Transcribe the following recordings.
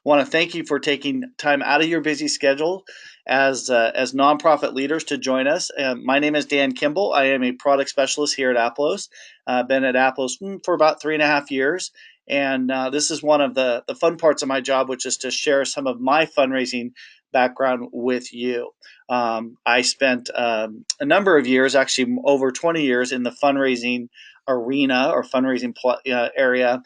Want to thank you for taking time out of your busy schedule as nonprofit leaders to join us. My name is Dan Kimball. I am a product specialist here at Aplos. I've been at Aplos for about 3.5 years. And this is one of the fun parts of my job, which is to share some of my fundraising background with you. I spent a number of years, actually over 20 years, in the fundraising arena or fundraising area.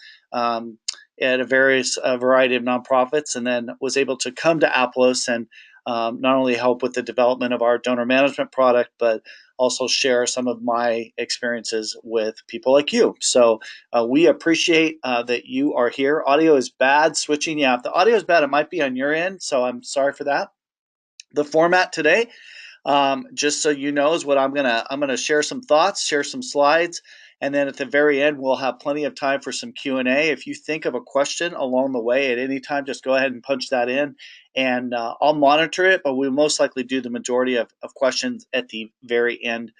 At a various variety of nonprofits, and then was able to come to Aplos and not only help with the development of our donor management product, but also share some of my experiences with people like you. So we appreciate that you are here. Audio is bad. Switching, yeah, if the audio is bad, it might be on your end, so I'm sorry for that. The format today, just so you know, is what I'm gonna share some thoughts, share some slides, and then at the very end we'll have plenty of time for some Q&A. If you think of a question along the way at any time, just go ahead and punch that in, and I'll monitor it. But we'll most likely do the majority of questions at the very end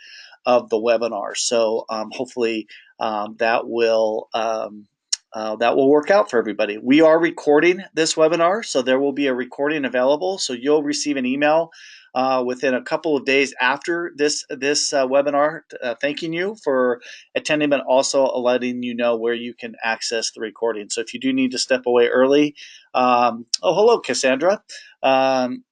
of the webinar. So hopefully that will work out for everybody. We are recording this webinar, so there will be a recording available. So you'll receive an email within a couple of days after this webinar, thanking you for attending, but also letting you know where you can access the recording. So if you do need to step away early, oh, hello, Cassandra. Don't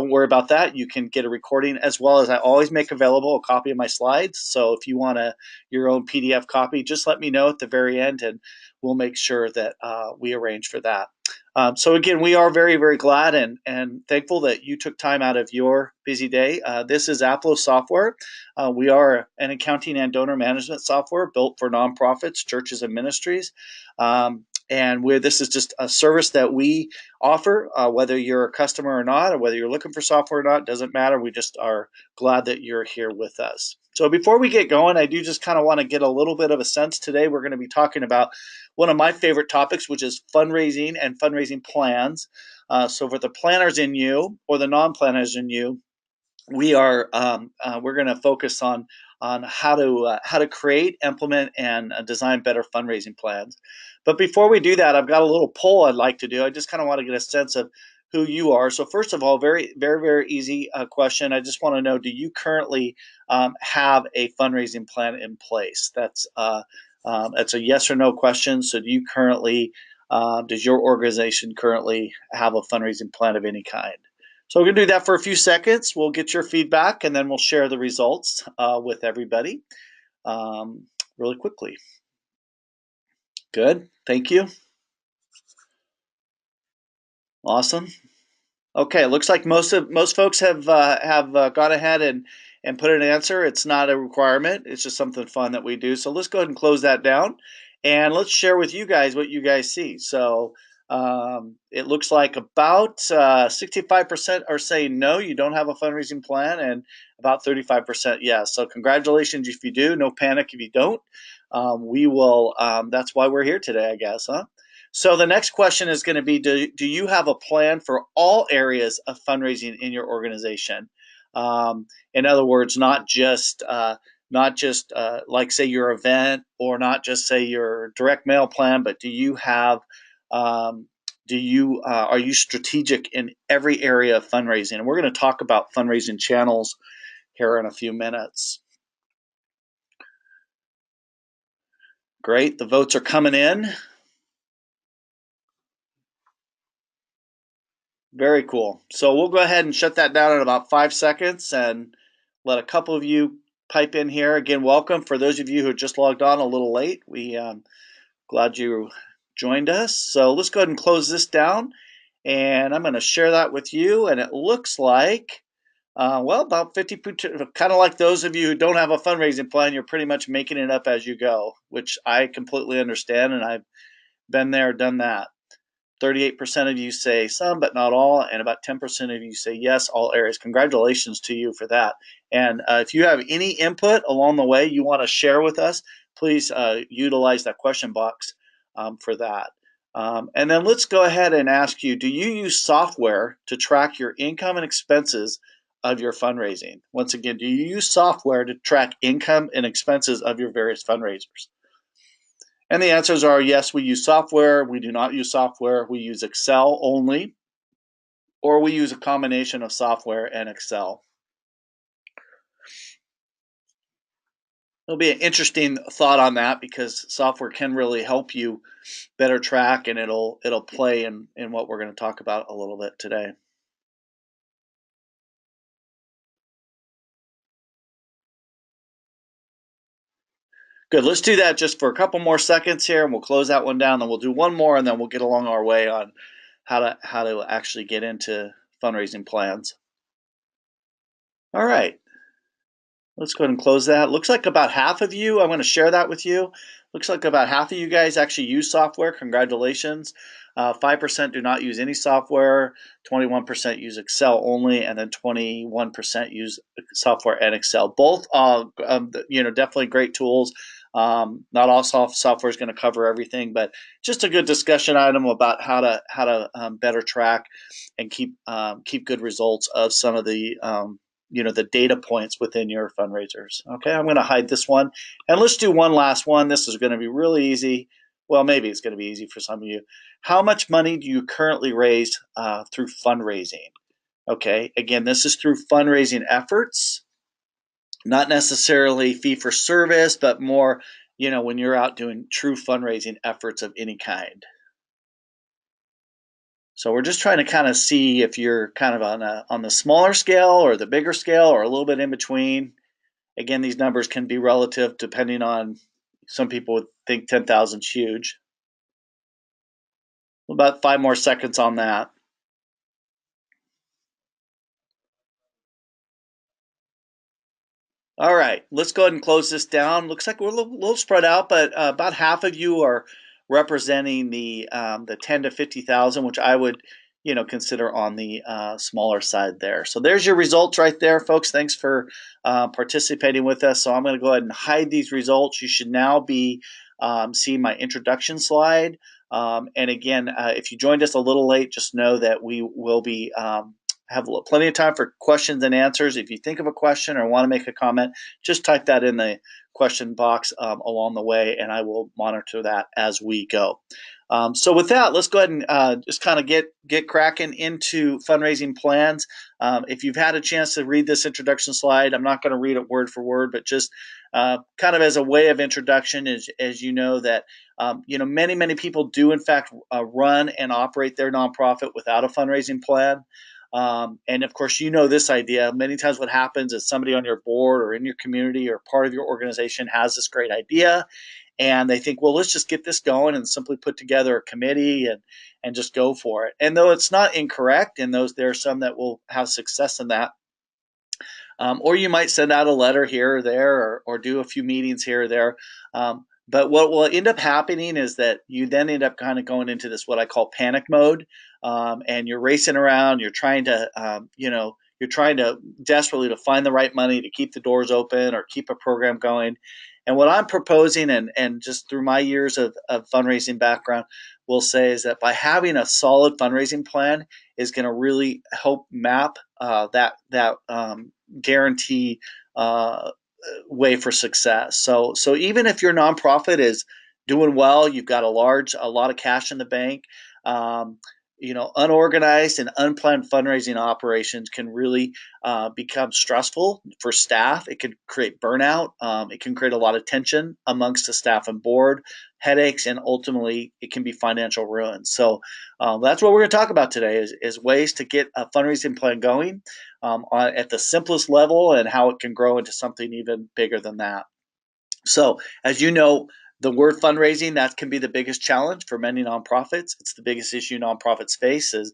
worry about that. You can get a recording, as well as I always make available a copy of my slides. So if you want your own PDF copy, just let me know at the very end, and we'll make sure that we arrange for that. So again, we are very, very glad and thankful that you took time out of your busy day. This is Aplos Software. We are an accounting and donor management software built for nonprofits, churches, and ministries. And this is just a service that we offer, whether you're a customer or not, or whether you're looking for software or not, doesn't matter. We just are glad that you're here with us. So before we get going, I do just kind of want to get a little bit of a sense. Today we're going to be talking about one of my favorite topics, which is fundraising and fundraising plans. So for the planners in you or the non-planners in you, we're going to focus on how to create, implement, and design better fundraising plans. But before we do that, I've got a little poll I'd like to do. I just kind of want to get a sense of who you are. So first of all, very, very, very easy question. I just want to know, do you currently have a fundraising plan in place? That's a yes or no question. So do you currently, does your organization currently have a fundraising plan of any kind? So we're going to do that for a few seconds. We'll get your feedback, and then we'll share the results with everybody really quickly. Good. Thank you. Awesome. Okay. It looks like most folks have gone ahead and put an answer. It's not a requirement. It's just something fun that we do. So let's go ahead and close that down, and let's share with you guys what you guys see. So it looks like about 65% are saying no, you don't have a fundraising plan, and about 35% yes. So congratulations if you do. No panic if you don't. We will. That's why we're here today, I guess, huh? So the next question is going to be: do you have a plan for all areas of fundraising in your organization? In other words, not just like say your event, or not just say your direct mail plan, but do you have are you strategic in every area of fundraising? And we're going to talk about fundraising channels here in a few minutes. Great, the votes are coming in. Very cool. So we'll go ahead and shut that down in about 5 seconds and let a couple of you pipe in here. Again, welcome. For those of you who just logged on a little late, we glad you joined us. So let's go ahead and close this down, and I'm going to share that with you. And it looks like, well, about 50%, kind of like those of you who don't have a fundraising plan, you're pretty much making it up as you go, which I completely understand, and I've been there, done that. 38% of you say some, but not all, and about 10% of you say yes, all areas. Congratulations to you for that. And if you have any input along the way you want to share with us, please utilize that question box for that. And then let's go ahead and ask you, do you use software to track your income and expenses of your fundraising? Once again, do you use software to track income and expenses of your various fundraisers? And the answers are yes, we use software, we do not use software, we use Excel only, or we use a combination of software and Excel. It'll be an interesting thought on that because software can really help you better track, and it'll play in what we're going to talk about a little bit today. Good. Let's do that just for a couple more seconds here, and we'll close that one down. Then we'll do one more, and then we'll get along our way on how to actually get into fundraising plans. All right. Let's go ahead and close that. Looks like about half of you, I'm going to share that with you. Looks like about half of you guys actually use software. Congratulations. 5% do not use any software, 21% use Excel only, and then 21% use software and Excel. Both, definitely great tools. Not all software is going to cover everything, but just a good discussion item about how to better track and keep good results of some of the the data points within your fundraisers. Okay, I'm going to hide this one, and let's do one last one. This is going to be really easy. Well, maybe it's going to be easy for some of you. How much money do you currently raise through fundraising? Okay, again, this is through fundraising efforts, not necessarily fee for service, but more, when you're out doing true fundraising efforts of any kind. So we're just trying to kind of see if you're kind of on the smaller scale or the bigger scale or a little bit in between. Again, these numbers can be relative depending on, some people would think 10,000 is huge. About 5 more seconds on that. All right, let's go ahead and close this down. Looks like we're a little spread out, but about half of you are representing the 10 to 50,000, which I would consider on the smaller side there. So there's your results right there, folks. Thanks for participating with us. So I'm going to go ahead and hide these results. You should now be seeing my introduction slide. And again, if you joined us a little late, just know that we will be have plenty of time for questions and answers. If you think of a question or want to make a comment, just type that in the question box along the way, and I will monitor that as we go. So with that, let's go ahead and just kind of get cracking into fundraising plans. If you've had a chance to read this introduction slide, I'm not going to read it word for word, but just kind of as a way of introduction, as you know that many people do in fact run and operate their nonprofit without a fundraising plan. And of course, this idea. Many times what happens is somebody on your board or in your community or part of your organization has this great idea, and they think, well, let's just get this going and simply put together a committee and just go for it. And though it's not incorrect, and there are some that will have success in that, or you might send out a letter here or there, or do a few meetings here or there. But what will end up happening is that you then end up kind of going into this, what I call panic mode, and you're racing around. You're trying to, you're trying to desperately to find the right money to keep the doors open or keep a program going. And what I'm proposing, and just through my years of fundraising background, will say is that by having a solid fundraising plan is going to really help map that guarantee way for success. So even if your nonprofit is doing well, you've got a lot of cash in the bank. Unorganized and unplanned fundraising operations can really become stressful for staff. It can create burnout. It can create a lot of tension amongst the staff and board, headaches, and ultimately it can be financial ruin. So that's what we're going to talk about today is ways to get a fundraising plan going at the simplest level and how it can grow into something even bigger than that. So as you know, the word fundraising, that can be the biggest challenge for many nonprofits. It's the biggest issue nonprofits face is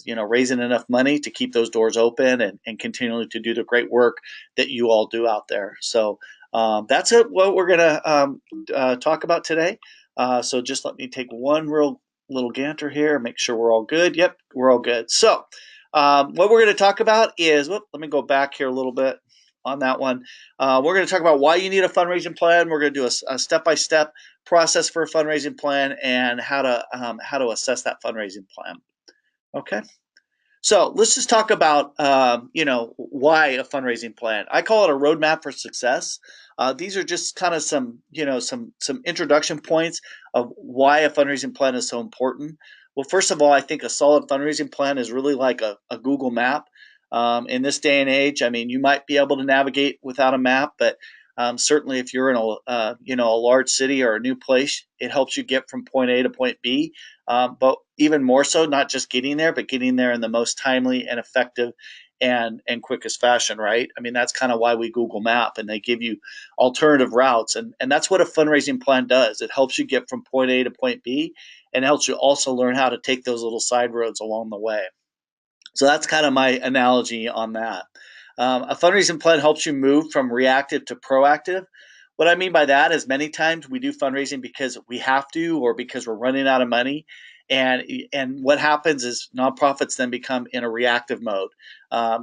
raising enough money to keep those doors open and continually to do the great work that you all do out there. So that's what we're going to talk about today. So just let me take one real little gander here, make sure we're all good. Yep, we're all good. So what we're going to talk about is, let me go back here a little bit on that one. We're going to talk about why you need a fundraising plan. We're going to do a step-by-step process for a fundraising plan and how to assess that fundraising plan. Okay. So let's just talk about why a fundraising plan. I call it a roadmap for success. These are just kind of some some introduction points of why a fundraising plan is so important. Well, first of all, I think a solid fundraising plan is really like a Google map. In this day and age, I mean, you might be able to navigate without a map, but certainly if you're in a large city or a new place, it helps you get from point A to point B. But even more so, not just getting there, but getting there in the most timely and effective and quickest fashion, right? I mean, that's kind of why we Google Map, and they give you alternative routes, and that's what a fundraising plan does. It helps you get from point A to point B, and helps you also learn how to take those little side roads along the way. So that's kind of my analogy on that. A fundraising plan helps you move from reactive to proactive. What I mean by that is many times we do fundraising because we have to or because we're running out of money. And what happens is nonprofits then become in a reactive mode.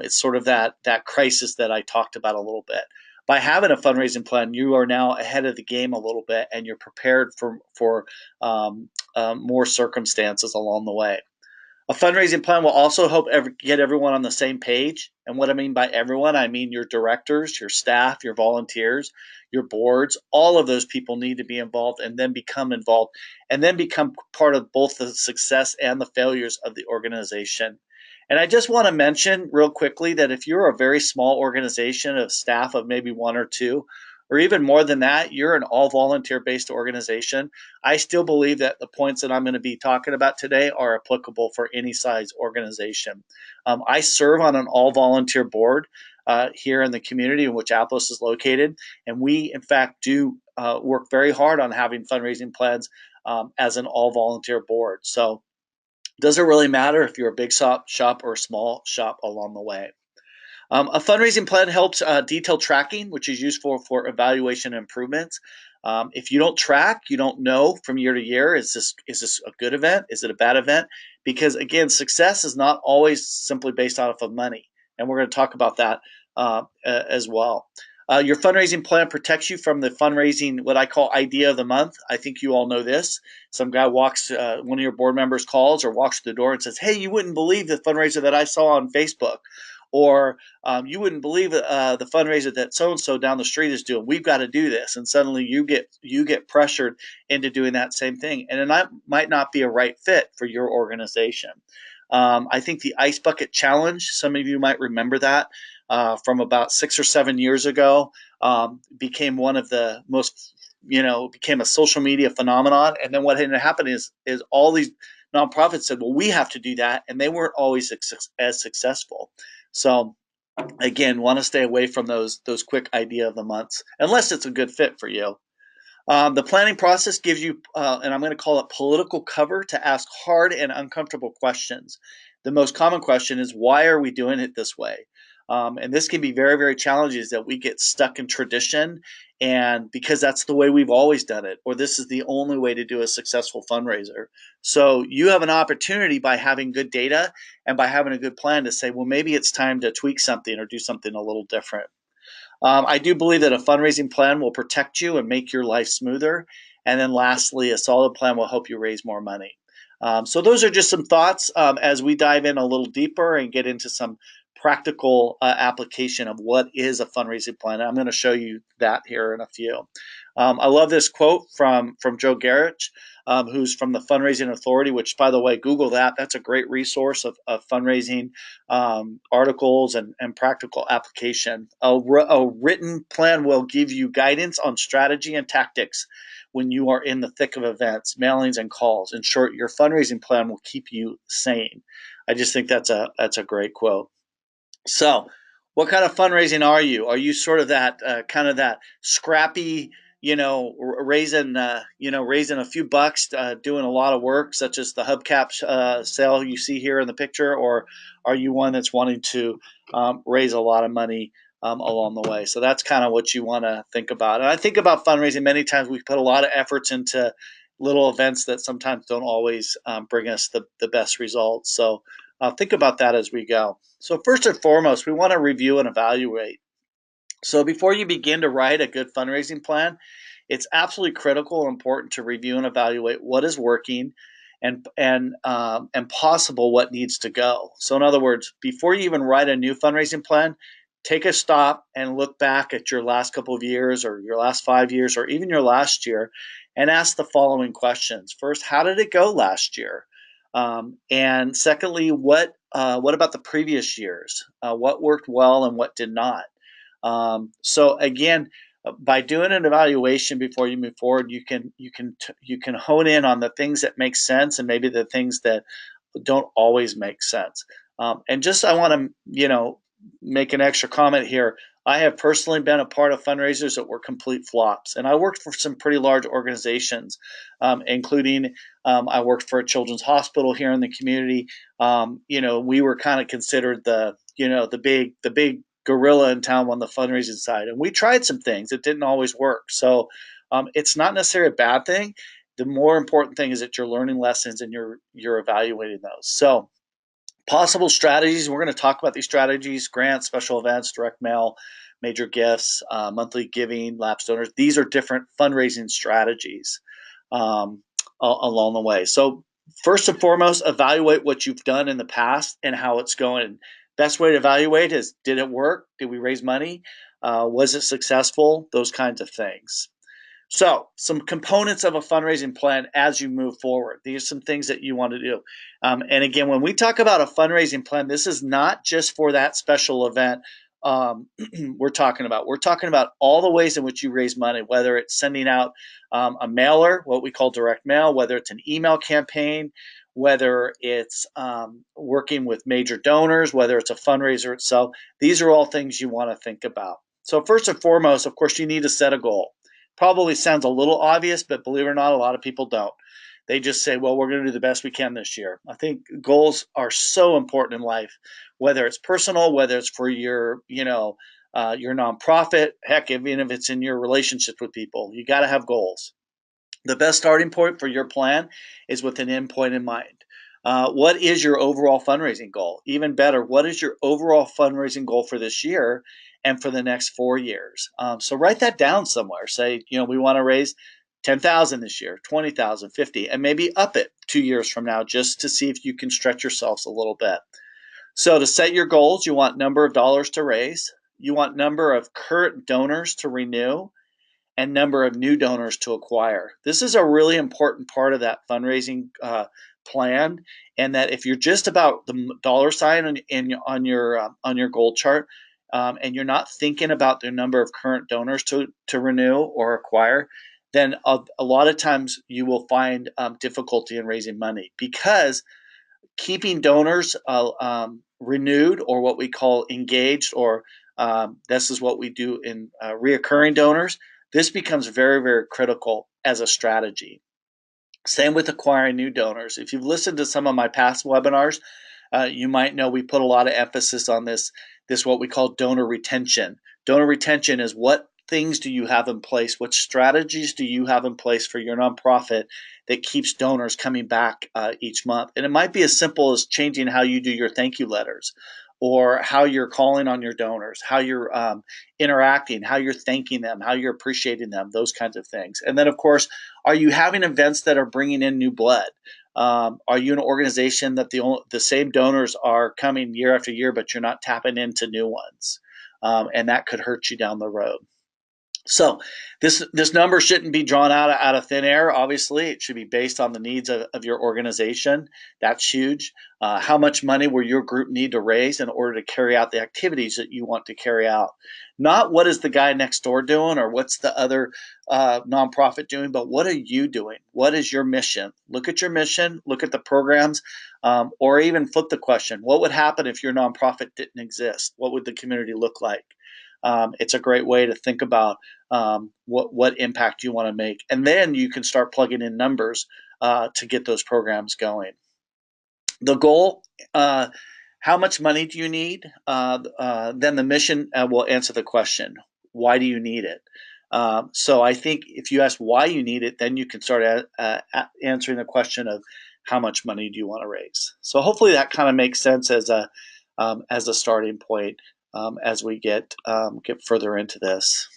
It's sort of that crisis that I talked about a little bit. By having a fundraising plan, you are now ahead of the game a little bit, and you're prepared for more circumstances along the way. A fundraising plan will also help get everyone on the same page. And what I mean by everyone, I mean your directors, your staff, your volunteers, your boards. All of those people need to be involved and then become part of both the success and the failures of the organization. And I just want to mention real quickly that if you're a very small organization of staff of maybe one or two, or even more than that, you're an all volunteer based organization. I still believe that the points that I'm going to be talking about today are applicable for any size organization. I serve on an all volunteer board here in the community in which Apples is located, and we, in fact, do work very hard on having fundraising plans as an all volunteer board. So, it doesn't really matter if you're a big shop or a small shop along the way. A fundraising plan helps detail tracking, which is useful for evaluation and improvements. If you don't track, you don't know from year to year, is this a good event? Is it a bad event? Because again, success is not always simply based off of money, and we're going to talk about that as well. Your fundraising plan protects you from the fundraising, what I call idea of the month. I think you all know this. Some guy walks, one of your board members calls or walks to the door and says, "Hey, you wouldn't believe the fundraiser that I saw on Facebook," or you wouldn't believe the fundraiser that so and so down the street is doing. We've got to do this, and suddenly you get pressured into doing that same thing, and it might not be a right fit for your organization. I think the Ice Bucket Challenge. Some of you might remember that from about 6 or 7 years ago. Became one of the most became a social media phenomenon, and then what had happened is all these nonprofits said, "Well, we have to do that," and they weren't always as successful. So again, want to stay away from those quick idea of the months unless it's a good fit for you. The planning process gives you, and I'm going to call it political cover to ask hard and uncomfortable questions. The most common question is, why are we doing it this way? And this can be very, very challenging, is that we get stuck in tradition and because that's the way we've always done it, or this is the only way to do a successful fundraiser. So you have an opportunity by having good data and by having a good plan to say, well, maybe it's time to tweak something or do something a little different. I do believe that a fundraising plan will protect you and make your life smoother. And then lastly, a solid plan will help you raise more money. So those are just some thoughts as we dive in a little deeper and get into some practical application of what is a fundraising plan. I'm going to show you that here in a few. I love this quote from Joe Garrett, who's from the Fundraising Authority, which, by the way, Google that. That's a great resource of fundraising articles and practical application. A written plan will give you guidance on strategy and tactics when you are in the thick of events, mailings, and calls. In short, your fundraising plan will keep you sane. I just think that's a great quote. So, what kind of fundraising are you? Are you sort of that kind of that scrappy, raising a few bucks, doing a lot of work, such as the hubcap sale you see here in the picture, or are you one that's wanting to raise a lot of money along the way? So that's kind of what you want to think about. And I think about fundraising many times. We put a lot of efforts into little events that sometimes don't always bring us the best results. So think about that as we go. So first and foremost, we want to review and evaluate. So before you begin to write a good fundraising plan, it's absolutely critical and important to review and evaluate what is working and possible what needs to go. So in other words, before you even write a new fundraising plan, take a stop and look back at your last couple of years or your last 5 years or even your last year and ask the following questions. First, how did it go last year? And secondly, what about the previous years? What worked well and what did not? So again, by doing an evaluation before you move forward, you can hone in on the things that make sense and maybe the things that don't always make sense. And just I want to make an extra comment here. I have personally been a part of fundraisers that were complete flops, and I worked for some pretty large organizations, including I worked for a children's hospital here in the community. We were kind of considered the big gorilla in town on the fundraising side, and we tried some things. It didn't always work, so it's not necessarily a bad thing. The more important thing is that you're learning lessons and you're evaluating those. So possible strategies. We're going to talk about these strategies: grants, special events, direct mail, major gifts, monthly giving, lapsed donors. These are different fundraising strategies along the way. So first and foremost, evaluate what you've done in the past and how it's going. Best way to evaluate is, did it work? Did we raise money? Was it successful? Those kinds of things. So, some components of a fundraising plan as you move forward. These are some things that you want to do. And again, when we talk about a fundraising plan, this is not just for that special event we're talking about. We're talking about all the ways in which you raise money, whether it's sending out a mailer, what we call direct mail, whether it's an email campaign, whether it's working with major donors, whether it's a fundraiser itself. These are all things you want to think about. So, first and foremost, of course, you need to set a goal. Probably sounds a little obvious, but believe it or not, a lot of people don't. They just say, well, we're going to do the best we can this year. I think goals are so important in life, whether it's personal, whether it's for your nonprofit, heck, even if it's in your relationships with people, you got to have goals. The best starting point for your plan is with an end point in mind. What is your overall fundraising goal? Even better, what is your overall fundraising goal for this year and for the next 4 years? So write that down somewhere. Say, we want to raise 10,000 this year, 20,000, 50, and maybe up it 2 years from now just to see if you can stretch yourselves a little bit. So to set your goals, you want number of dollars to raise, you want number of current donors to renew, and number of new donors to acquire. This is a really important part of that fundraising plan, and that if you're just about the dollar sign on your goal chart, and you're not thinking about the number of current donors to renew or acquire, then a lot of times you will find difficulty in raising money, because keeping donors renewed, or what we call engaged, or this is what we do in reoccurring donors. This becomes very, very critical as a strategy. Same with acquiring new donors. If you've listened to some of my past webinars, you might know we put a lot of emphasis on this what we call donor retention. Donor retention is, what things do you have in place? What strategies do you have in place for your nonprofit that keeps donors coming back each month? And it might be as simple as changing how you do your thank you letters, or how you're calling on your donors, how you're interacting, how you're thanking them, how you're appreciating them, those kinds of things. And then, of course, are you having events that are bringing in new blood? Are you an organization that the same donors are coming year after year, but you're not tapping into new ones? And that could hurt you down the road. So this number shouldn't be drawn out of thin air. Obviously, it should be based on the needs of your organization. That's huge. How much money will your group need to raise in order to carry out the activities that you want to carry out? Not what is the guy next door doing, or what's the other nonprofit doing, but what are you doing? What is your mission? Look at your mission, look at the programs, or even flip the question: what would happen if your nonprofit didn't exist? What would the community look like? It's a great way to think about what impact you want to make. And then you can start plugging in numbers to get those programs going. The goal, how much money do you need? Then the mission will answer the question, why do you need it? So I think if you ask why you need it, then you can start answering the question of how much money do you want to raise. So hopefully that kind of makes sense as a starting point as we get further into this.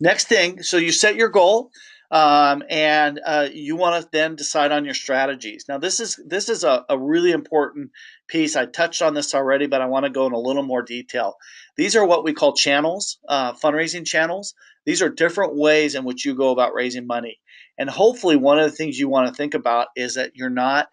Next thing, so you set your goal. and you want to then decide on your strategies. Now, this is a really important piece. I touched on this already, but I want to go in a little more detail. These are what we call channels, fundraising channels. These are different ways in which you go about raising money. And hopefully, one of the things you want to think about is that you're not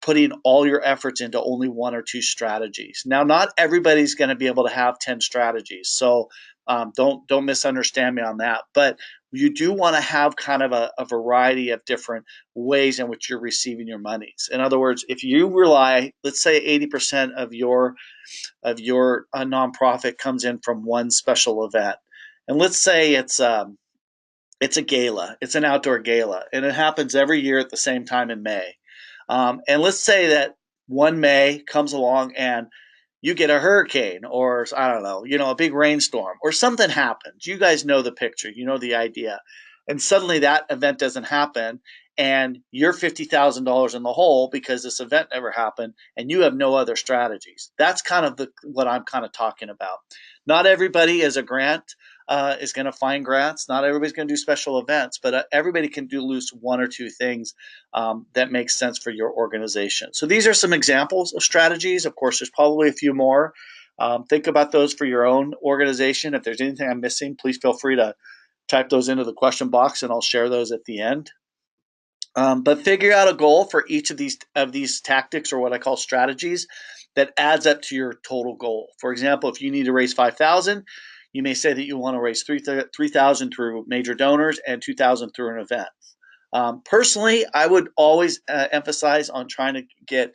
putting all your efforts into only one or two strategies. Now, not everybody's going to be able to have 10 strategies, so don't misunderstand me on that. But you do want to have kind of a variety of different ways in which you're receiving your monies. In other words, if you rely, let's say 80% of your nonprofit comes in from one special event, and let's say it's a gala, it's an outdoor gala, and it happens every year at the same time in May. And let's say that one May comes along and you get a hurricane or I don't know, a big rainstorm or something happens. You guys know the picture, you know the idea. And suddenly that event doesn't happen and you're $50,000 in the hole because this event never happened and you have no other strategies. That's kind of what I'm kind of talking about. Not everybody is a grant is going to find grants. Not everybody's going to do special events, but everybody can do loose one or two things that makes sense for your organization. So these are some examples of strategies. Of course, there's probably a few more. Think about those for your own organization. If there's anything I'm missing, please feel free to type those into the question box, and I'll share those at the end. But figure out a goal for each of these tactics, or what I call strategies, that adds up to your total goal. For example, if you need to raise 5,000, you may say that you want to raise 3,000 through major donors and 2,000 through an event. Personally, I would always emphasize on trying to get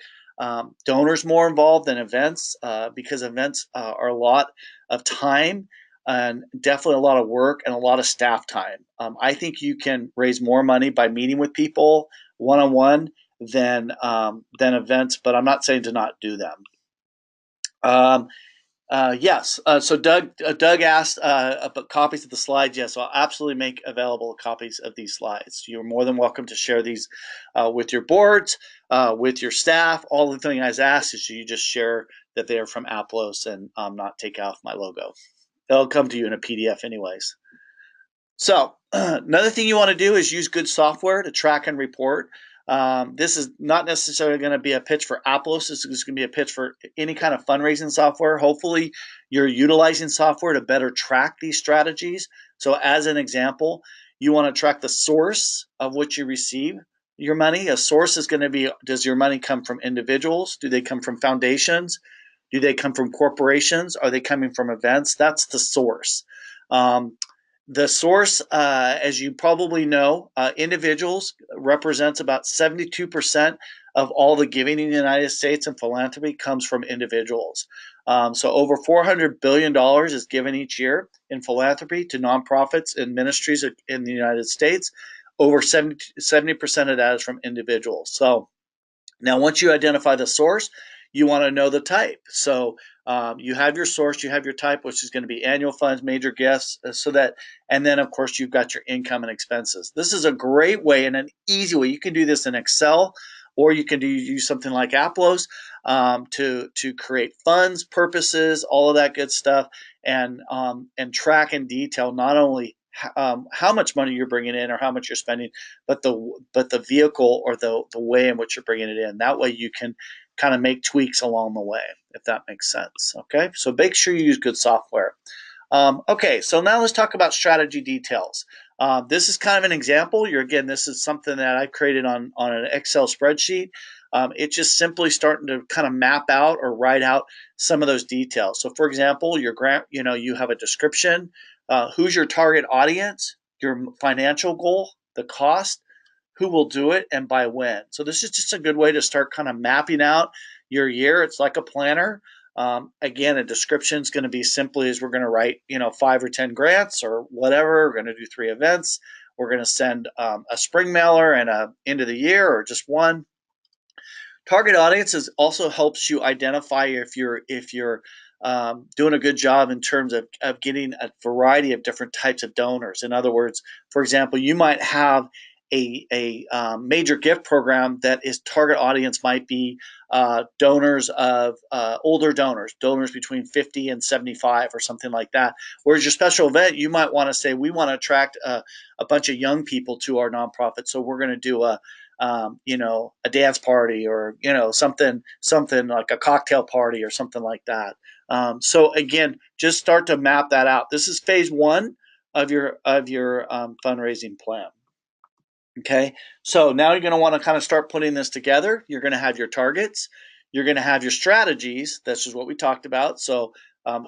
donors more involved than events, because events are a lot of time and definitely a lot of work and a lot of staff time. I think you can raise more money by meeting with people one on one than events, but I'm not saying to not do them. Yes. So Doug asked about copies of the slides. Yes, I'll absolutely make available copies of these slides. You're more than welcome to share these with your boards, with your staff. All the thing I asked is you just share that they are from Aplos and not take off my logo. They'll come to you in a PDF anyways. So another thing you want to do is use good software to track and report. This is not necessarily going to be a pitch for Aplos. This is going to be a pitch for any kind of fundraising software. Hopefully, you're utilizing software to better track these strategies. So as an example, you want to track the source of which you receive your money. A source is going to be, does your money come from individuals? Do they come from foundations? Do they come from corporations? Are they coming from events? That's the source. The source, as you probably know, individuals represents about 72% of all the giving in the United States, and philanthropy comes from individuals. So over $400 billion is given each year in philanthropy to nonprofits and ministries in the United States. Over 70% of that is from individuals. So now, once you identify the source, you want to know the type. So you have your source, you have your type, which is going to be annual funds, major gifts, and then of course you've got your income and expenses. This is a great way and an easy way. You can do this in Excel, or you can use something like Aplos to create funds, purposes, all of that good stuff, and track in detail not only how much money you're bringing in or how much you're spending, but the vehicle or the way in which you're bringing it in. That way you can kind of make tweaks along the way, if that makes sense. Okay, so make sure you use good software. Okay, so now let's talk about strategy details. This is kind of an example. This is something that I created on an Excel spreadsheet. It's just simply starting to kind of map out or write out some of those details. So, for example, your grant, you have a description, who's your target audience, your financial goal, the cost, who will do it, and by when. So this is just a good way to start kind of mapping out your year. It's like a planner. Again, a description is going to be simply as we're going to write, 5 or 10 grants or whatever. We're going to do 3 events. We're going to send a spring mailer and a end of the year, or just one. Target audiences also helps you identify if you're doing a good job in terms of getting a variety of different types of donors. In other words, for example, you might have major gift program that is target audience might be donors of older donors between 50 and 75 or something like that. Whereas your special event, you might want to say, we want to attract a bunch of young people to our nonprofit, so we're going to do a dance party, or something like a cocktail party or something like that. So again, just start to map that out. This is phase one of your fundraising plan. Okay, so now you're going to want to kind of start putting this together. You're going to have your targets. You're going to have your strategies. This is what we talked about. So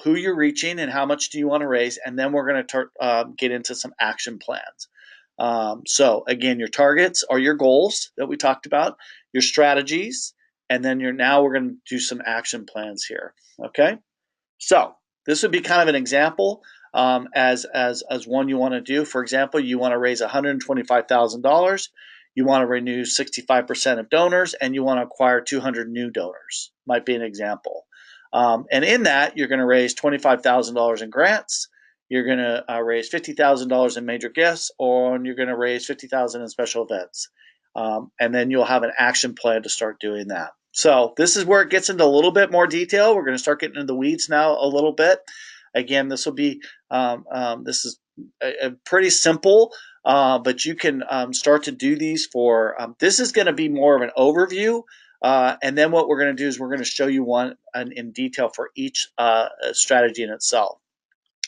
who you're reaching and how much do you want to raise, and then we're going to get into some action plans. So again, your targets are your goals that we talked about, your strategies, and then we're going to do some action plans here. Okay. So this would be kind of an example as one you want to do. For example, you want to raise $125,000. You want to renew 65% of donors, and you want to acquire 200 new donors. Might be an example. And in that, you're going to raise $25,000 in grants. You're going to raise $50,000 in major gifts, or you're going to raise $50,000 in special events. And then you'll have an action plan to start doing that. So this is where it gets into a little bit more detail. We're going to start getting into the weeds now a little bit. Again, this will be this is a pretty simple, but you can start to do these for. This is going to be more of an overview, and then what we're going to do is we're going to show you one in detail for each strategy in itself.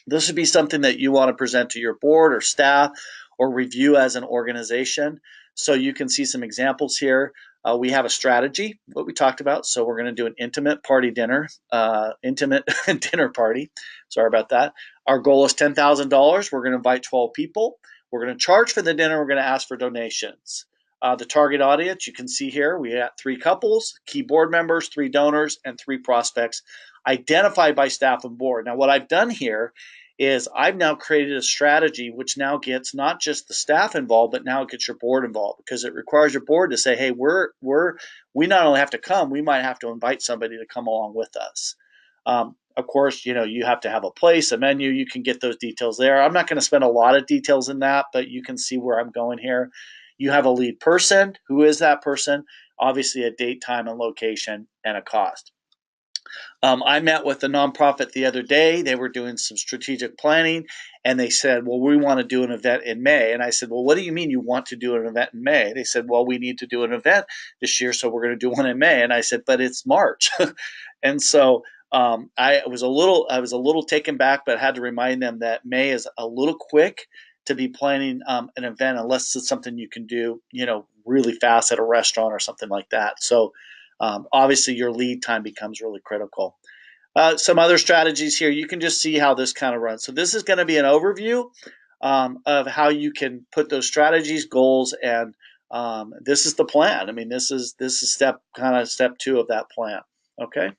This would be something that you want to present to your board or staff or review as an organization. So you can see some examples here. We have a strategy, what we talked about. So we're going to do an intimate dinner party. Sorry about that. Our goal is $10,000. We're going to invite 12 people. We're going to charge for the dinner. We're going to ask for donations. The target audience, you can see here, we have 3 couples, key board members, 3 donors, and 3 prospects identified by staff and board. Now, what I've done here is I've now created a strategy which now gets not just the staff involved, but now it gets your board involved, because it requires your board to say, hey, we not only have to come, we might have to invite somebody to come along with us. Of course, you have to have a place, a menu. You can get those details there. I'm not going to spend a lot of details in that, but you can see where I'm going here. You have a lead person. Who is that person? Obviously, a date, time, and location, and a cost. I met with a nonprofit the other day. They were doing some strategic planning, and they said, well, we want to do an event in May. And I said, well, what do you mean you want to do an event in May? They said, well, we need to do an event this year, so we're going to do one in May. And I said, but it's March. And so I was a little taken back, but I had to remind them that May is a little quick to be planning an event, unless it's something you can do, really fast at a restaurant or something like that. So obviously your lead time becomes really critical. Some other strategies here, you can just see how this kind of runs. So this is going to be an overview of how you can put those strategies, goals, and this is the plan. I mean, this is step 2 of that plan. Okay.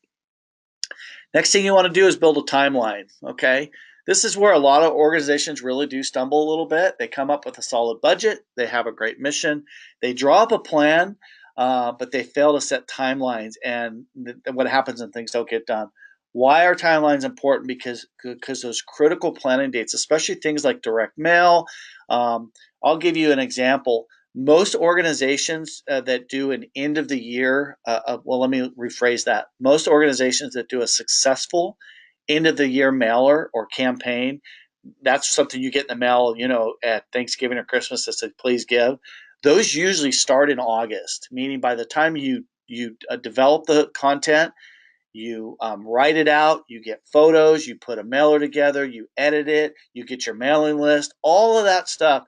Next thing you want to do is build a timeline. Okay. This is where a lot of organizations really do stumble a little bit. They come up with a solid budget. They have a great mission. They draw up a plan, but they fail to set timelines. And what happens when things don't get done? Why are timelines important? Because those critical planning dates, especially things like direct mail. I'll give you an example. Most organizations that do an end of the year, well, let me rephrase that. Most organizations that do a successful end of the year mailer or campaign, that's something you get in the mail, at Thanksgiving or Christmas that says, please give. Those usually start in August, meaning by the time you develop the content, you write it out, you get photos, you put a mailer together, you edit it, you get your mailing list, all of that stuff.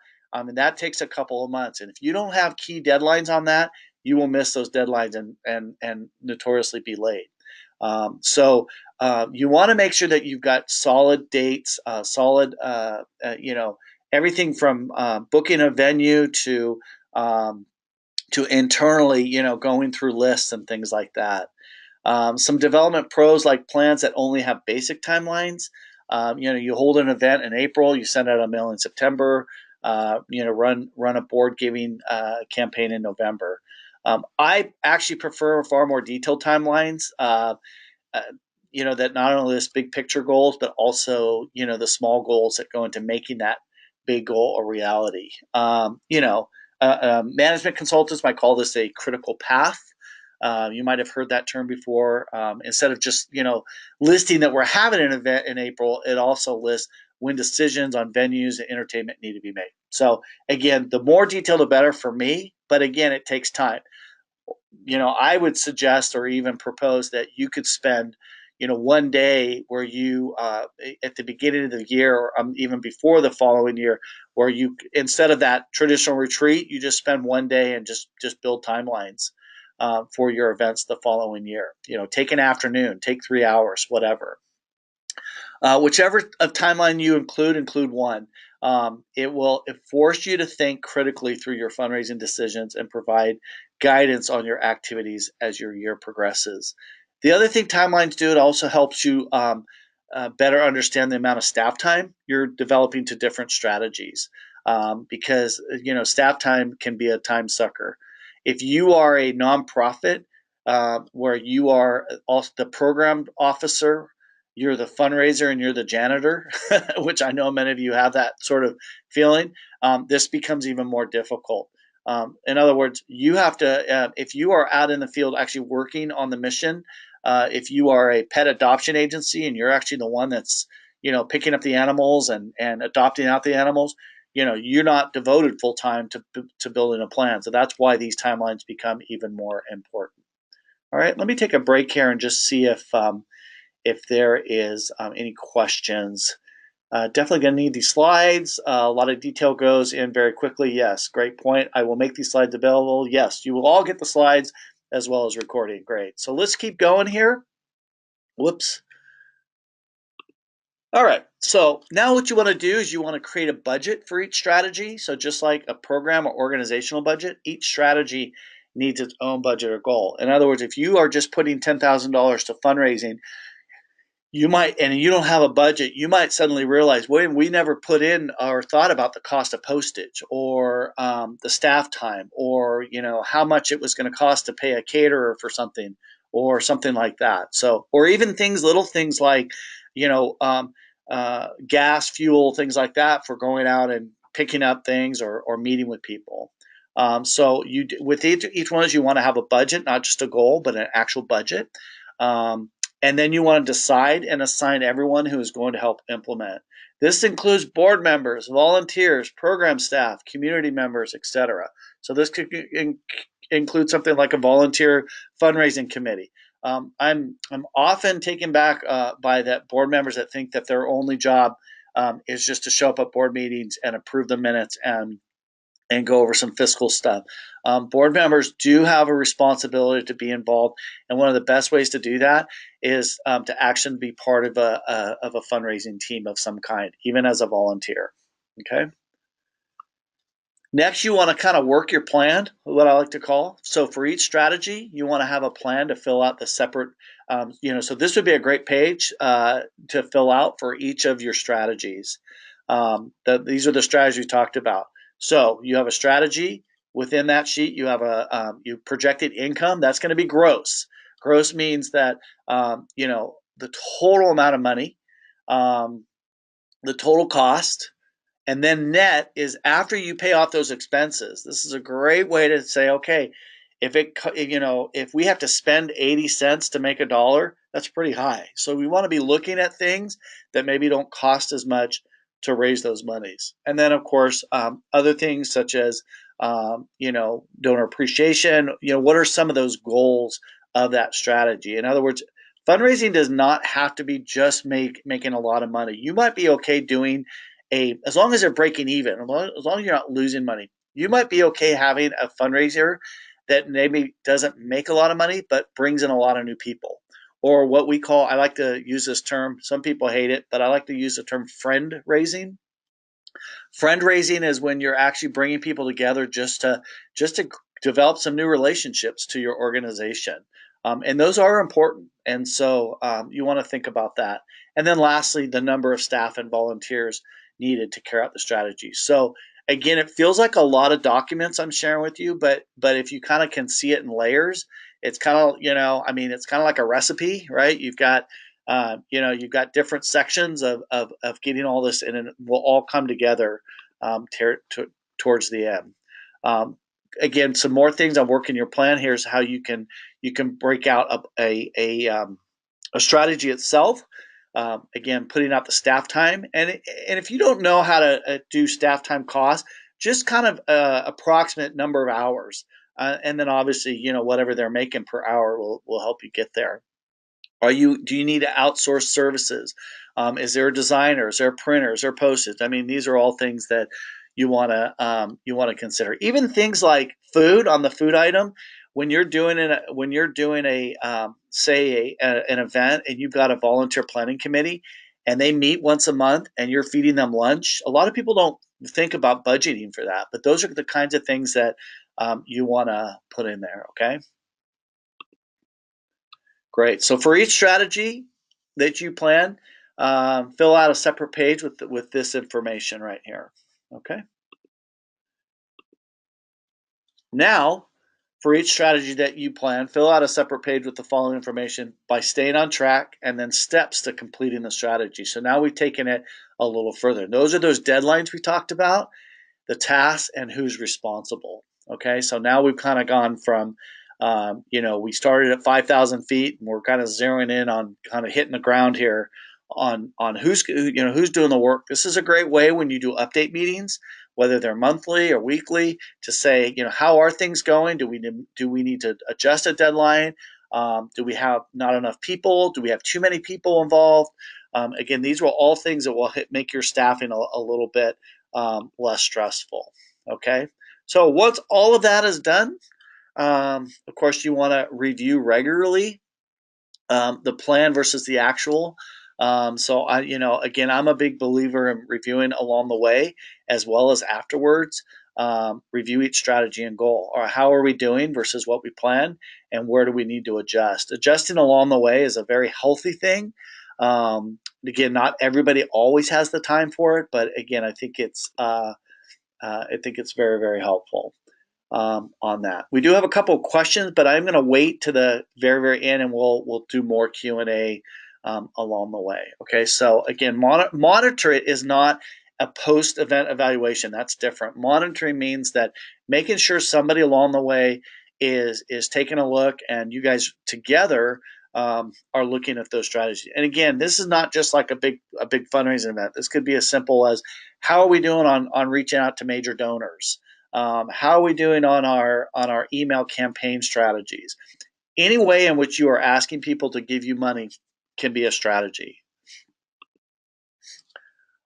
That takes a couple of months. And if you don't have key deadlines on that, you will miss those deadlines and notoriously be late. So you want to make sure that you've got solid dates, everything from booking a venue to internally, going through lists and things like that. Some development pros like plans that only have basic timelines. You hold an event in April, you send out a mail in September, run a board giving campaign in November. I actually prefer far more detailed timelines. That not only list big picture goals, but also, the small goals that go into making that big goal a reality. management consultants might call this a critical path. You might have heard that term before. Instead of just listing that we're having an event in April, it also lists when decisions on venues and entertainment need to be made. So again, the more detailed, the better for me. But again, it takes time. I would suggest or even propose that you could spend, one day where you, at the beginning of the year or even before the following year, where you, instead of that traditional retreat, you just spend one day and just build timelines for your events the following year. Take an afternoon, take 3 hours, whatever. Whichever timeline you include one. It will force you to think critically through your fundraising decisions and provide guidance on your activities as your year progresses. The other thing timelines do, it also helps you better understand the amount of staff time you're developing to different strategies, because staff time can be a time sucker. If you are a nonprofit where you are also the program officer, you're the fundraiser and you're the janitor, which I know many of you have that sort of feeling, this becomes even more difficult. In other words, you have to, if you are out in the field actually working on the mission, if you are a pet adoption agency and you're actually the one that's, picking up the animals and adopting out the animals, you're not devoted full time to building a plan. So that's why these timelines become even more important. All right, let me take a break here and just see if there is any questions. Definitely going to need these slides. A lot of detail goes in very quickly. Yes, great point. I will make these slides available. Yes, you will all get the slides as well as recording. Great. So let's keep going here. Whoops. All right. So now what you want to do is you want to create a budget for each strategy. So just like a program or organizational budget, each strategy needs its own budget or goal. In other words, if you are just putting $10,000 to fundraising, you might, and you don't have a budget, you might suddenly realize, wait, we never put in or thought about the cost of postage or the staff time or, how much it was going to cost to pay a caterer for something or something like that. So, or even little things like, gas, fuel, things like that for going out and picking up things or meeting with people. So with each one of those, you want to have a budget, not just a goal, but an actual budget. And then you want to decide and assign everyone who is going to help implement. This includes board members, volunteers, program staff, community members, etc. So this could include something like a volunteer fundraising committee. I'm often taken back by that board members that think that their only job is just to show up at board meetings and approve the minutes and go over some fiscal stuff. Board members do have a responsibility to be involved, and one of the best ways to do that is to actually be part of a fundraising team of some kind, even as a volunteer. Okay. Next, you want to kind of work your plan, what I like to call. So for each strategy, you want to have a plan to fill out the separate, so this would be a great page to fill out for each of your strategies. These are the strategies we talked about. So you have a strategy. Within that sheet, you have you projected income. That's going to be gross. Gross means that, the total amount of money, the total cost, and then net is after you pay off those expenses. This is a great way to say, okay, if we have to spend 80 cents to make $1, that's pretty high. So we want to be looking at things that maybe don't cost as much to raise those monies. And then of course, other things such as, donor appreciation, what are some of those goals of that strategy? In other words, fundraising does not have to be just making a lot of money. You might be okay doing as long as they're breaking even, as long as you're not losing money, you might be okay having a fundraiser that maybe doesn't make a lot of money, but brings in a lot of new people. Or what we call, I like to use this term, some people hate it, but I like to use the term friend raising. Friend raising is when you're actually bringing people together just to develop some new relationships to your organization. And those are important. And so you want to think about that. And then lastly, the number of staff and volunteers needed to carry out the strategy. So again, it feels like a lot of documents I'm sharing with you, but if you kind of can see it in layers, it's kind of, it's kind of like a recipe, right? You've got different sections of getting all this, and it will all come together towards the end. Um, Again, some more things I'm working your plan. Here's how you can break out a strategy itself. Again, putting out the staff time, and if you don't know how to do staff time costs, just kind of approximate number of hours, and then obviously whatever they're making per hour will help you get there. Do you need to outsource services? Is there a designer? Is there a printer? Is there postage? I mean, these are all things that you want to consider. Even things like food on the food item. When you're doing a say an event and you've got a volunteer planning committee and they meet once a month and you're feeding them lunch, a lot of people don't think about budgeting for that, but those are the kinds of things that you want to put in there. Okay. Great. So for each strategy that you plan, fill out a separate page with this information right here. Okay. Now, for each strategy that you plan, fill out a separate page with the following information by staying on track and then steps to completing the strategy. So now we've taken it a little further. Those are those deadlines we talked about, the tasks, and who's responsible. Okay, so now we've kind of gone from, we started at 5,000 feet, and we're kind of zeroing in on kind of hitting the ground here on who's doing the work. This is a great way when you do update meetings, whether they're monthly or weekly, to say, how are things going? Do we need to adjust a deadline? Do we have not enough people? Do we have too many people involved? Again, these are all things that will make your staffing a little bit less stressful. Okay, so once all of that is done, of course, you want to review regularly the plan versus the actual. So again, I'm a big believer in reviewing along the way as well as afterwards. Review each strategy and goal, or how are we doing versus what we planned, and where do we need to adjust. Adjusting along the way is a very healthy thing. Again, not everybody always has the time for it, but again, I think it's very, very helpful on that. We do have a couple of questions, but I'm going to wait to the very, very end, and we'll do more Q&A along the way. Okay, so again, monitor it is not a post-event evaluation. That's different. Monitoring means that making sure somebody along the way is taking a look, and you guys together are looking at those strategies. And again, this is not just like a big fundraising event. This could be as simple as, how are we doing on reaching out to major donors? How are we doing on our email campaign strategies? Any way in which you are asking people to give you money can be a strategy.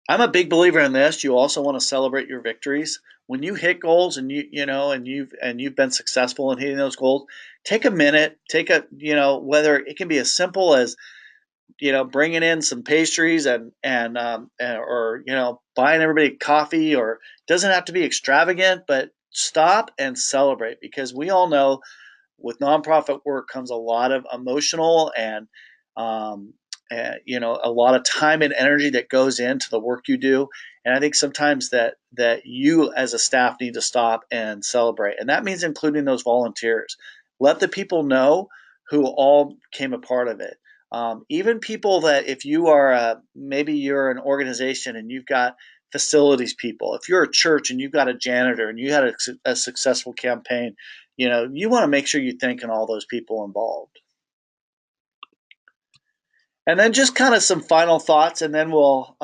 I'm a big believer in this. You also want to celebrate your victories. When you hit goals and you've been successful in hitting those goals, take a minute, whether it can be as simple as bringing in some pastries or buying everybody coffee, or it doesn't have to be extravagant, but stop and celebrate, because we all know with nonprofit work comes a lot of emotional um, a lot of time and energy that goes into the work you do. And I think sometimes that you as a staff need to stop and celebrate, and that means including those volunteers. Let the people know who all came a part of it. Even people that, if you are maybe you're an organization and you've got facilities people, if you're a church and you've got a janitor and you had a successful campaign, you want to make sure you're thanking all those people involved. And then just kind of some final thoughts, and then we'll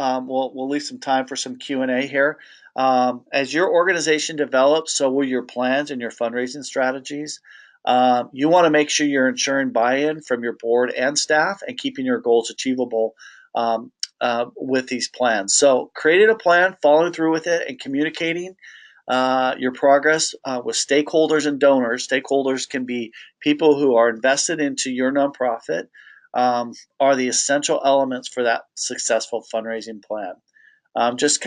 leave some time for some Q&A here. As your organization develops, so will your plans and your fundraising strategies. You want to make sure you're ensuring buy-in from your board and staff and keeping your goals achievable with these plans. So creating a plan, following through with it, and communicating your progress with stakeholders and donors. Stakeholders can be people who are invested into your nonprofit, are the essential elements for that successful fundraising plan. Just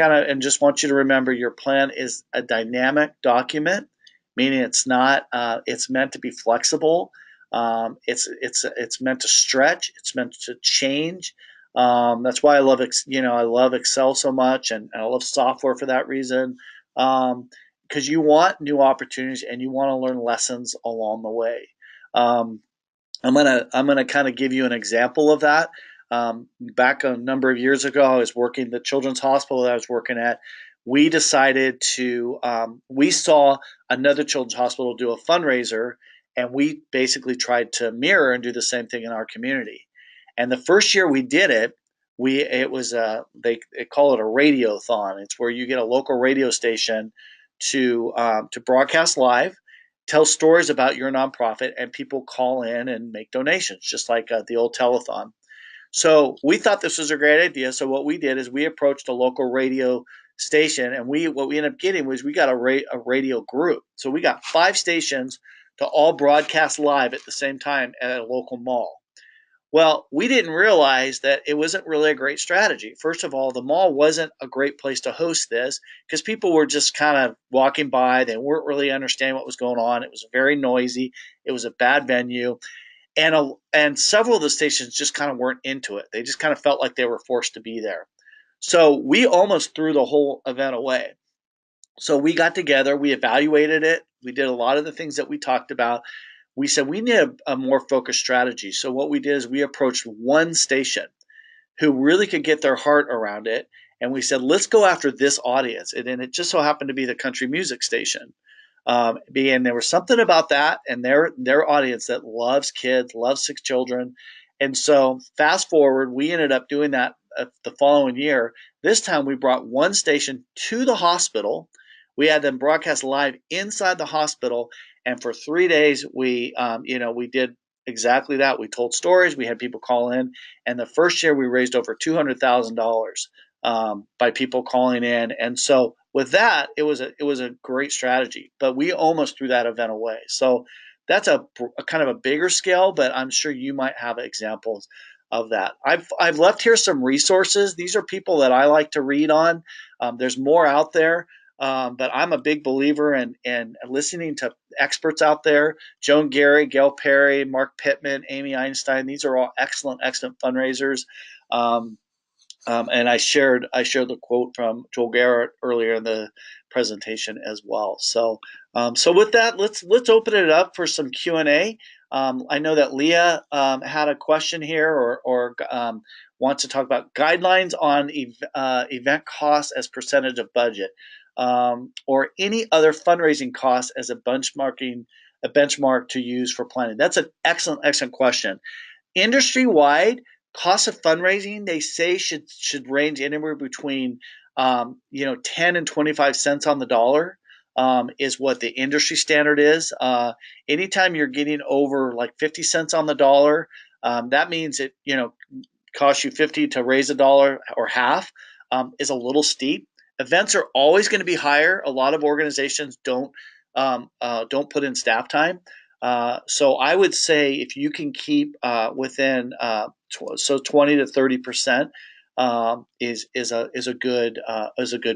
want you to remember, your plan is a dynamic document, meaning it's not. It's meant to be flexible. It's meant to stretch. It's meant to change. That's why I love I love Excel so much, and I love software for that reason. Because you want new opportunities and you want to learn lessons along the way. I'm gonna kind of give you an example of that. Back a number of years ago, I was working the children's hospital that I was working at. we decided to, we saw another children's hospital do a fundraiser, and we basically tried to mirror and do the same thing in our community. And the first year we did it, it was they call it a radiothon. It's where you get a local radio station to broadcast live, tell stories about your nonprofit, and people call in and make donations, just like the old telethon. So we thought this was a great idea. So what we did is we approached a local radio station, and what we ended up getting was we got a radio group. So we got 5 stations to all broadcast live at the same time at a local mall. Well, we didn't realize that it wasn't really a great strategy. First of all, the mall wasn't a great place to host this because people were just kind of walking by. They weren't really understanding what was going on. It was very noisy. It was a bad venue. And several of the stations just kind of weren't into it. They just kind of felt like they were forced to be there. So we almost threw the whole event away. So we got together, we evaluated it, we did a lot of the things that we talked about. We said we need a more focused strategy. So what we did is we approached one station who really could get their heart around it. And we said, let's go after this audience. And then it just so happened to be the country music station. Being there was something about that and their audience that loves kids, loves sick children. And so fast forward, we ended up doing that the following year. This time we brought one station to the hospital. We had them broadcast live inside the hospital. And for 3 days, we did exactly that. We told stories. We had people call in. And the first year we raised over $200,000 by people calling in. And so with that, it was a great strategy, but we almost threw that event away. So that's a kind of a bigger scale, but I'm sure you might have examples of that. I've left here some resources. These are people that I like to read on. There's more out there. But I'm a big believer in listening to experts out there. Joan Gary, Gail Perry, Mark Pittman, Amy Einstein. These are all excellent fundraisers. And I shared the quote from Joel Garrett earlier in the presentation as well. So with that, let's open it up for some Q&A. I know that Leah had a question here, or wants to talk about guidelines on event costs as percentage of budget, or any other fundraising costs as a benchmark to use for planning. That's an excellent question. Industry-wide, costs of fundraising, they say, should range anywhere between 10 and 25 cents on the dollar, is what the industry standard is. Anytime you're getting over like 50 cents on the dollar, that means it costs you 50 to raise a dollar, or half, is a little steep. Events are always going to be higher. A lot of organizations don't put in staff time. So I would say if you can keep within 20 to 30% is a good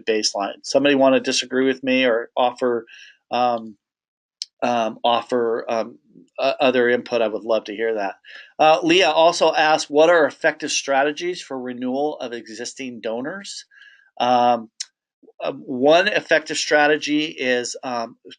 baseline. Somebody want to disagree with me or offer other input? I would love to hear that. Leah also asked, what are effective strategies for renewal of existing donors? One effective strategy is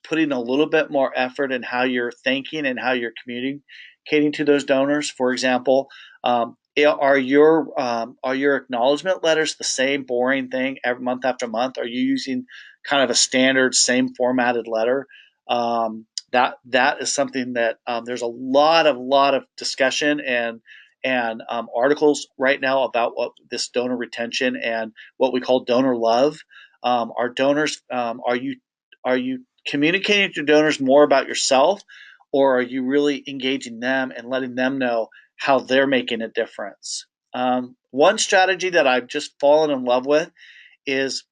putting a little bit more effort in how you're thanking and how you're communicating to those donors. For example, are your acknowledgement letters the same boring thing every month after month? Are you using kind of a standard, same formatted letter? That is something that there's a lot of discussion and articles right now about what this donor retention and what we call donor love. Our donors, are you communicating to donors more about yourself, or are you really engaging them and letting them know how they're making a difference? One strategy that I've just fallen in love with is,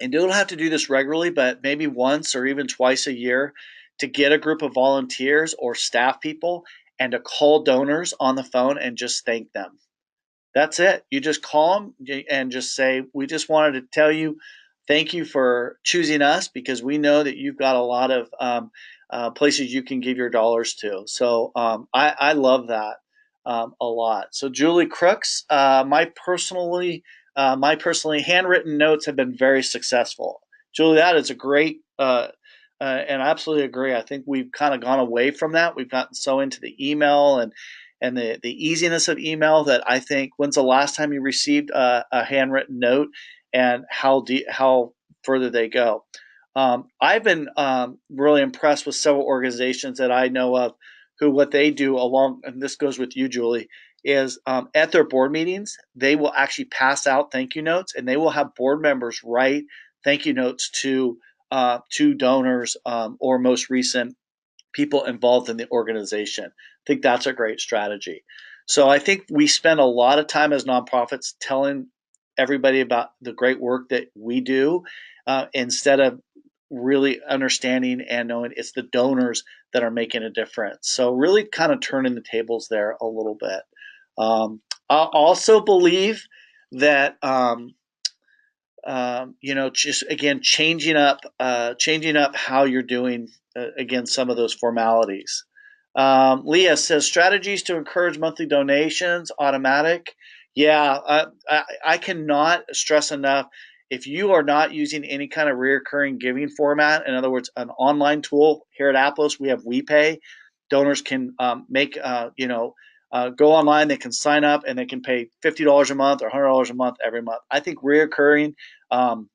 and you don't have to do this regularly, but maybe once or even twice a year, to get a group of volunteers or staff people and to call donors on the phone and just thank them. That's it. You just call them and just say, we just wanted to tell you, thank you for choosing us, because we know that you've got a lot of places you can give your dollars to. So I love that a lot. So Julie Crooks, my personally handwritten notes have been very successful. Julie, that is a great, and I absolutely agree. I think we've kind of gone away from that. We've gotten so into the email and the easiness of email that I think, when's the last time you received a handwritten note, and how further they go. I've been really impressed with several organizations that I know of who what they do along, and this goes with you, Julie, is at their board meetings, they will actually pass out thank you notes, and they will have board members write thank you notes to donors or most recent people involved in the organization. I think that's a great strategy. So I think we spend a lot of time as nonprofits telling everybody about the great work that we do instead of really understanding and knowing it's the donors that are making a difference. So really kind of turning the tables there a little bit. I also believe that just again changing up how you're doing again some of those formalities. Leah says strategies to encourage monthly donations, automatic. Yeah, I cannot stress enough. If you are not using any kind of recurring giving format, in other words, an online tool here at Aplos, we have WePay. Donors can make go online, they can sign up, and they can pay $50 a month or $100 a month every month. I think reoccurring um,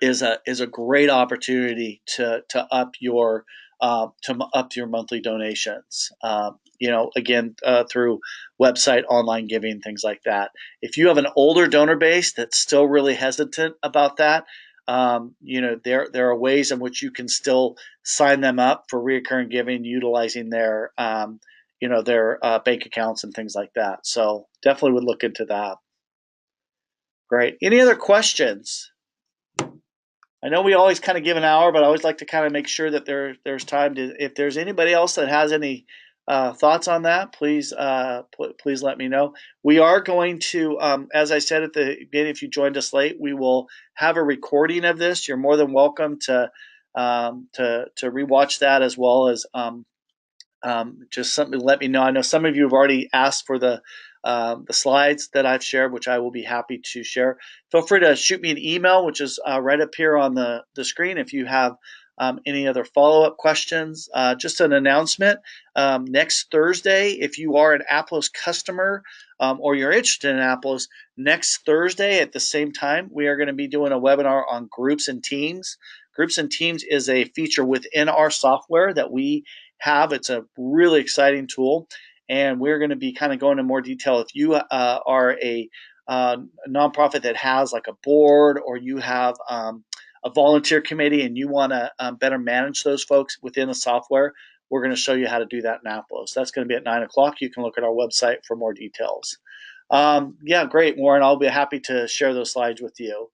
is a great opportunity to up your monthly donations. Again through website, online giving, things like that. If you have an older donor base that's still really hesitant about that, there are ways in which you can still sign them up for recurring giving, utilizing their bank accounts and things like that. So definitely would look into that. Great. Any other questions? I know we always kind of give an hour, but I always like to kind of make sure that there's time to. If there's anybody else that has any thoughts on that, please let me know. We are going to, as I said at the beginning, if you joined us late, we will have a recording of this. You're more than welcome to rewatch that as well as just something to let me know. I know some of you have already asked for the slides that I've shared, which I will be happy to share. Feel free to shoot me an email, which is right up here on the screen if you have any other follow-up questions. Just an announcement. Next Thursday, if you are an Aplos customer or you're interested in Aplos, next Thursday at the same time, we are going to be doing a webinar on groups and teams. Groups and teams is a feature within our software that we have. It's a really exciting tool, and we're going to be kind of going into more detail. If you are a nonprofit that has like a board, or you have a volunteer committee and you want to better manage those folks within the software, we're going to show you how to do that in Aplos. That's going to be at 9 o'clock. You can look at our website for more details. Yeah, great, Warren. I'll be happy to share those slides with you.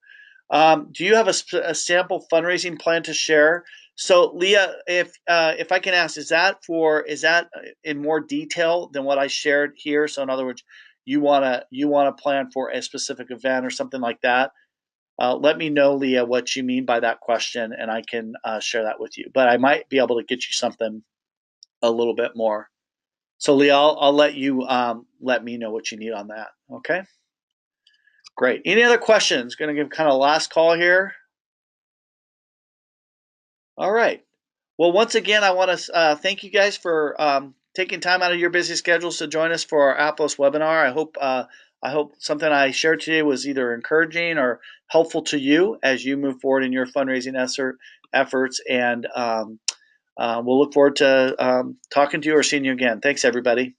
Do you have a sample fundraising plan to share? So, Leah, if I can ask, is that in more detail than what I shared here? So, in other words, you wanna plan for a specific event or something like that? Let me know, Leah, what you mean by that question, and I can share that with you. But I might be able to get you something a little bit more. So, Leah, I'll let you let me know what you need on that. Okay. Great. Any other questions? Going to give kind of a last call here. All right. Well, once again, I want to thank you guys for taking time out of your busy schedules to join us for our Aplos webinar. I hope something I shared today was either encouraging or helpful to you as you move forward in your fundraising efforts. And we'll look forward to talking to you or seeing you again. Thanks, everybody.